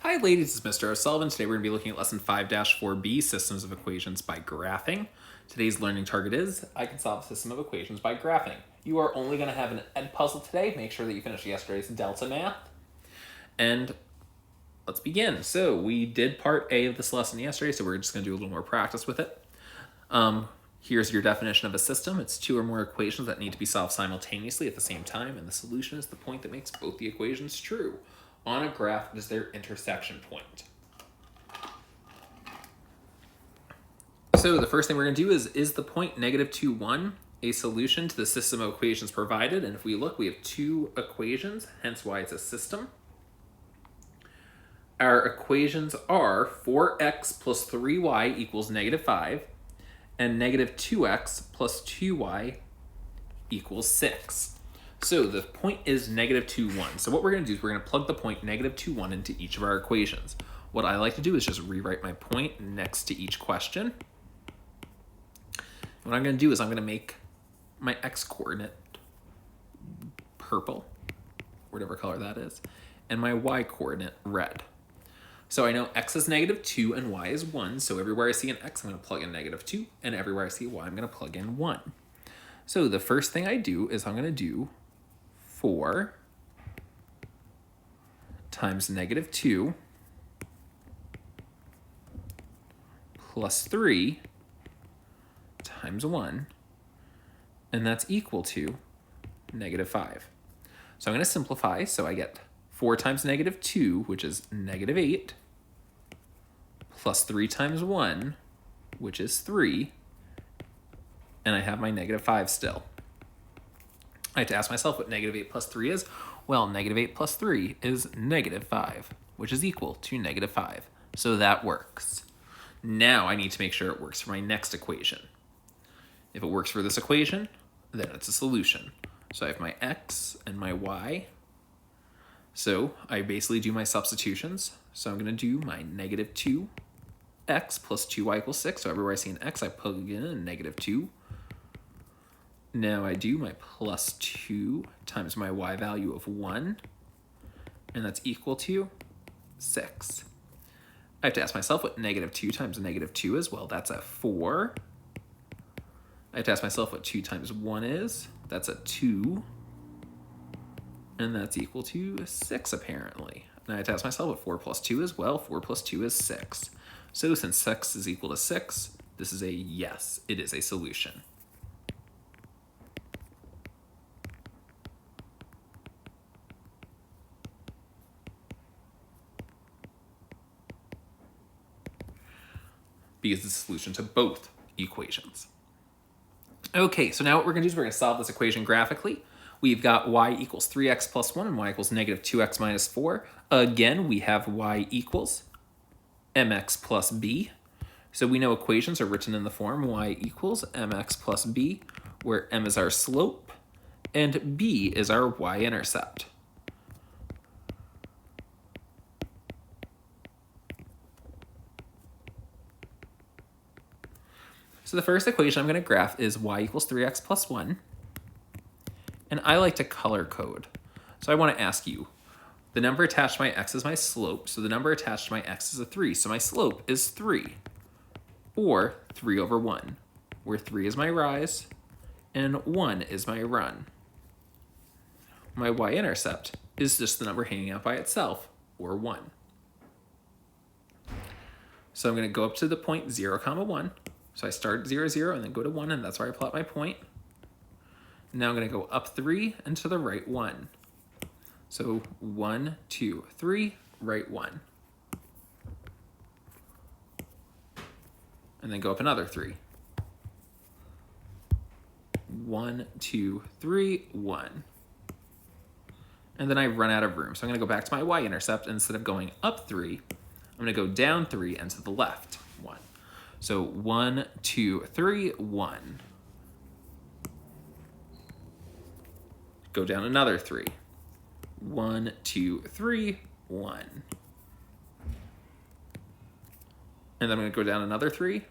Hi ladies, it's Mr. O'Sullivan. Today we're going to be looking at lesson 5-4b, Systems of Equations by Graphing. Today's learning target is, I can solve a system of equations by graphing. You are only going to have an edPuzzle today. Make sure that you finish yesterday's Delta Math. And let's begin. So we did part A of this lesson yesterday, so we're just going to do a little more practice with it. Here's your definition of a system. It's two or more equations that need to be solved simultaneously at the same time, and the solution is the point that makes both the equations true. On a graph is their intersection point. So the first thing we're going to do is the point -2, 1 a solution to the system of equations provided? And if we look, we have two equations, hence why it's a system. Our equations are 4x plus 3y equals -5, and -2x plus 2y equals 6. So the point is -2, 1. So what we're going to do is we're going to plug the point -2, 1 into each of our equations. What I like to do is just rewrite my point next to each question. What I'm going to do is I'm going to make my x-coordinate purple, whatever color that is, and my y-coordinate red. So I know x is -2 and y is 1, so everywhere I see an x, I'm going to plug in -2, and everywhere I see a y, I'm going to plug in 1. So the first thing I do is I'm going to do 4 times -2 plus 3 times 1, and that's equal to -5. So I'm going to simplify, so I get 4 times -2, which is -8, plus 3 times 1, which is 3, and I have my -5 still. I have to ask myself what -8 plus 3 is. Well, -8 plus 3 is -5, which is equal to -5. So that works. Now I need to make sure it works for my next equation. If it works for this equation, then it's a solution. So I have my x and my y. So I basically do my substitutions. So I'm going to do my -2x plus 2y equals 6. So everywhere I see an x, I plug in a -2. Now I do my plus 2 times my y value of 1, and that's equal to 6. I have to ask myself what -2 times -2 is. Well, that's a 4. I have to ask myself what 2 times 1 is. That's a 2. And that's equal to 6, apparently. And I have to ask myself what 4 plus 2 is. Well, 4 plus 2 is 6. So since 6 is equal to 6, this is a yes, it is a solution. Because it's a solution to both equations. Okay, so now what we're going to do is we're going to solve this equation graphically. We've got y equals 3x plus 1 and y equals -2x minus 4. Again, we have y equals mx plus b. So we know equations are written in the form y equals mx plus b, where m is our slope and b is our y-intercept. So the first equation I'm going to graph is y equals 3x plus 1. And I like to color code. So I want to ask you, the number attached to my x is my slope, so the number attached to my x is a 3. So my slope is 3, or 3 over 1, where 3 is my rise and 1 is my run. My y-intercept is just the number hanging out by itself, or 1. So I'm going to go up to the point 0, 1. So I start at 0, 0, and then go to 1, and that's where I plot my point. Now I'm going to go up 3 and to the right 1. So 1, 2, 3, right 1. And then go up another 3. 1, 2, 3, 1. And then I run out of room. So I'm going to go back to my y-intercept. Instead of going up 3, I'm going to go down 3 and to the left 1. So 1, 2, 3, 1. Go down another 3. 1, 2, 3, 1. And then I'm going to go down another 3.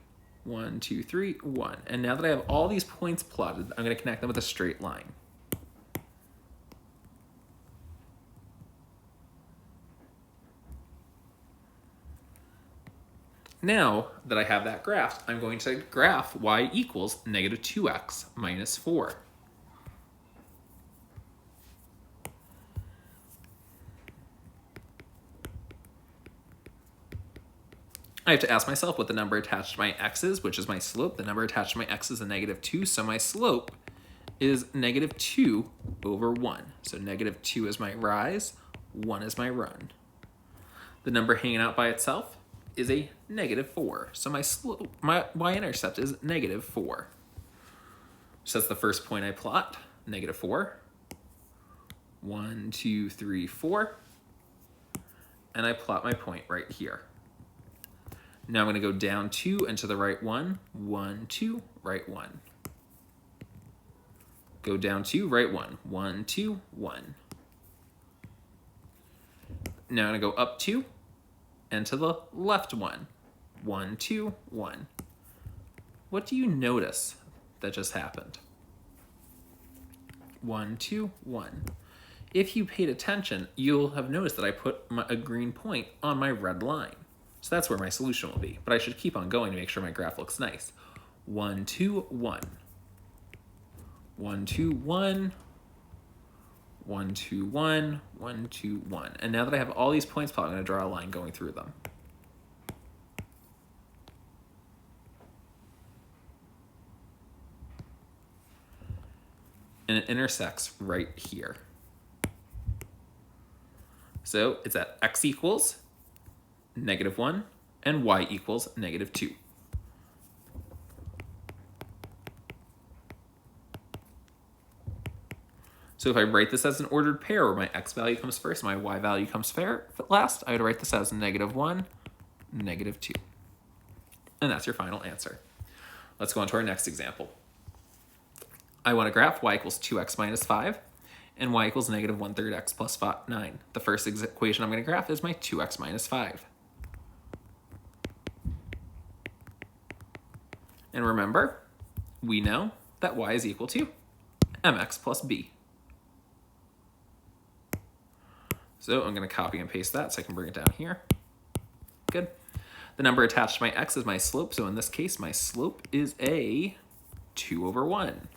1, 2, 3, 1. And now that I have all these points plotted, I'm going to connect them with a straight line. Now that I have that graph, I'm going to graph y equals negative 2x minus 4. I have to ask myself what the number attached to my x is, which is my slope. The number attached to my x is a negative 2, so my slope is negative 2 over 1. So negative 2 is my rise, 1 is my run. The number hanging out by itself is a negative 4. So my slope, my y-intercept is negative 4. So that's the first point I plot, negative 4. 1, 2, 3, 4. And I plot my point right here. Now I'm going to go down 2 and to the right 1. 1, 2, right 1. Go down 2, right 1. 1, 2, 1. Now I'm going to go up 2 and to the left 1. 1, 2, 1. What do you notice that just happened? 1, 2, 1. If you paid attention, you'll have noticed that I put a green point on my red line. So that's where my solution will be. But I should keep on going to make sure my graph looks nice. 1, 2, 1. 1, 2, 1. 1, 2, 1. 1, 2, 1. And now that I have all these points plotted, I'm going to draw a line going through them. And it intersects right here. So it's at x equals negative 1 and y equals negative 2. So if I write this as an ordered pair where my x value comes first, my y value comes last, I would write this as negative 1, negative 2. And that's your final answer. Let's go on to our next example. I want to graph y equals 2x minus 5 and y equals negative 1/3 x plus 9. The first equation I'm going to graph is my 2x minus 5. And remember, we know that y is equal to mx plus b. So I'm going to copy and paste that so I can bring it down here. Good. The number attached to my x is my slope. So in this case, my slope is a 2 over 1.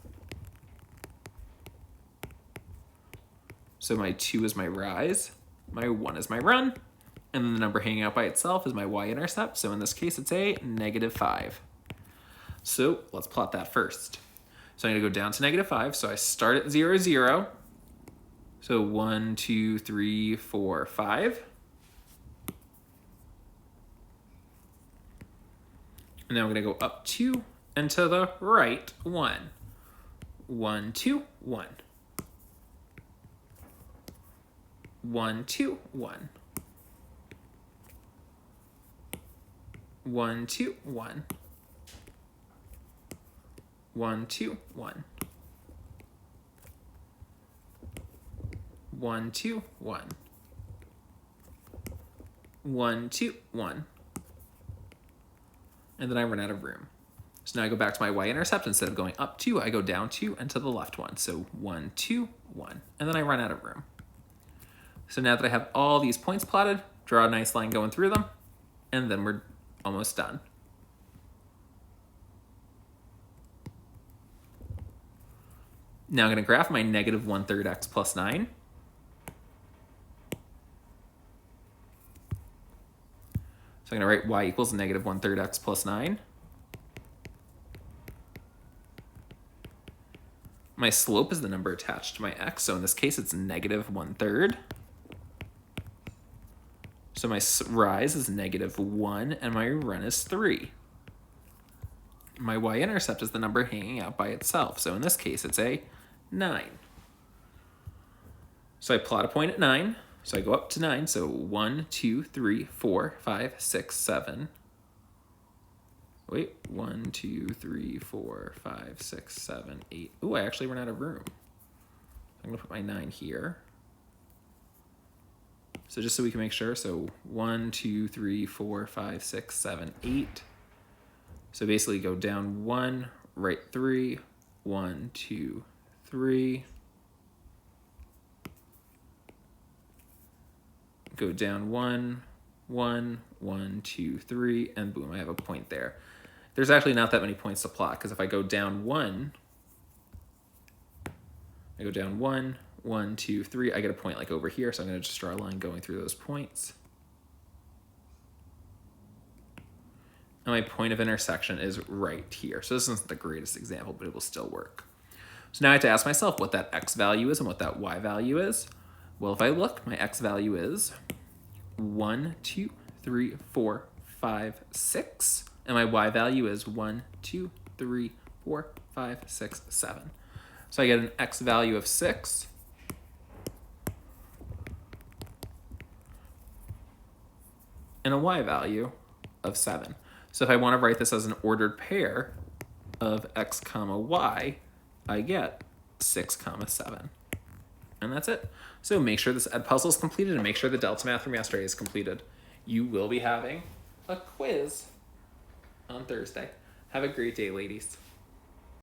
So my 2 is my rise, my 1 is my run, and then the number hanging out by itself is my y-intercept. So in this case, it's a negative 5. So let's plot that first. So I'm going to go down to negative 5. So I start at 0, 0. So 1, 2, 3, 4, 5. And now I'm going to go up 2 and to the right 1. 1, 2, 1. 1, 2, 1. 1, 2, 1. 1, 2, 1. 1, 2, 1. 1, 2, 1. And then I run out of room. So now I go back to my y-intercept. Instead of going up 2, I go down 2 and to the left 1. So 1, 2, 1. And then I run out of room. So now that I have all these points plotted, draw a nice line going through them, and then we're almost done. Now I'm going to graph my negative 1/3 x plus 9. So I'm going to write y equals negative 1/3 x plus 9. My slope is the number attached to my x, so in this case it's negative 1/3. So my rise is negative 1, and my run is 3. My y-intercept is the number hanging out by itself, so in this case it's a 9. So I plot a point at 9, so I go up to 9, so 1, 2, 3, 4, 5, 6, 7. Wait, 1, 2, 3, 4, 5, 6, 7, 8. Ooh, I actually ran out of room. I'm gonna put my 9 here. So just so we can make sure, so 1, 2, 3, 4, 5, 6, 7, 8. So basically go down 1, right 3, 1, 2, 3. Go down 1, 1, 1, 2, 3, and boom, I have a point there. There's actually not that many points to plot, because if I go down 1, 1, 2, 3, I get a point like over here, so I'm going to just draw a line going through those points. And my point of intersection is right here. So this isn't the greatest example, but it will still work. So now I have to ask myself what that x value is and what that y value is. Well, if I look, my x value is 1, 2, 3, 4, 5, 6. And my y value is 1, 2, 3, 4, 5, 6, 7. So I get an x value of 6. And a y value of 7. So if I want to write this as an ordered pair of x comma y, I get 6 comma 7. And that's it. So make sure this edPuzzle is completed and make sure the Delta Math from yesterday is completed. You will be having a quiz on Thursday. Have a great day, ladies.